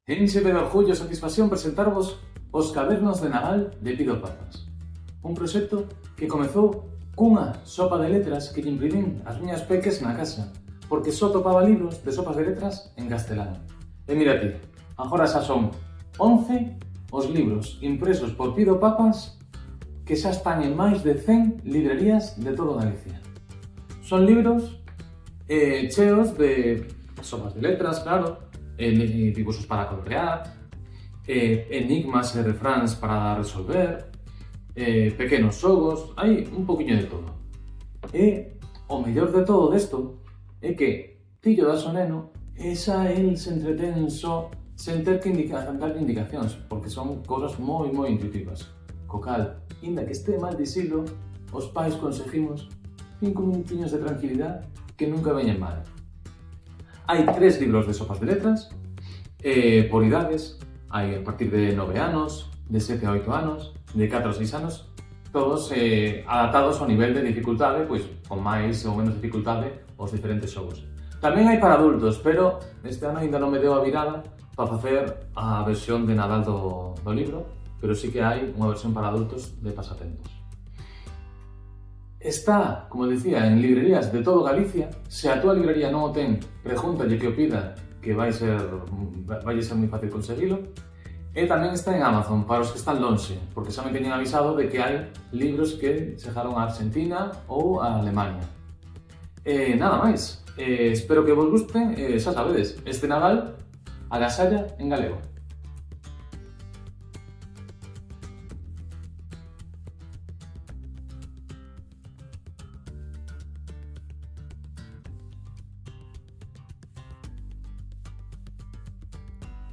Éncheme de orgullo e satisfacción presentarvos os cadernos de Nadal de Pido Papas. Un proxecto que comezou cunha sopa de letras que lle imprimín as miñas peques na casa, porque só topaba libros de sopas de letras en castelán. E mira ti, agora xa son 11 os libros impresos por Pido Papas que xa están en máis de 100 librerías de todo Galicia. Son libros cheos de sopas de letras, claro, dibuxos para colorear, enigmas e refráns para resolver, pequenos xogos, hai un poquinho de todo. E o mellor de todo desto é que Tillo das o neno e xa el se entretén só sen ter que dar indicacións, porque son cousas moi intuitivas. Co cal, inda que este mal disilo, os pais conseguimos 5 minutiños de tranquilidade que nunca veñen mal. Hai 3 libros de sopas de letras, por idades, hai a partir de 9 anos, de 7 a 8 anos, de 4 a 6 anos, todos adaptados ao nivel de dificultade, pois con máis ou menos dificultade os diferentes xogos. Tamén hai para adultos, pero este ano ainda non me deu a virada para facer a versión de Nadal do libro, pero sí que hai unha versión para adultos de Pasatentos. Está, como dicía, en librerías de todo Galicia. Se a túa librería non o ten, pregúntalle que o pida, que vai ser moi fácil conseguilo. E tamén está en Amazon, para os que están lonxe, porque xa me teñen avisado de que hai libros que chegaron a Argentina ou a Alemania. E nada máis, espero que vos gusten, xa sabedes, este Nadal, agasalla en galego.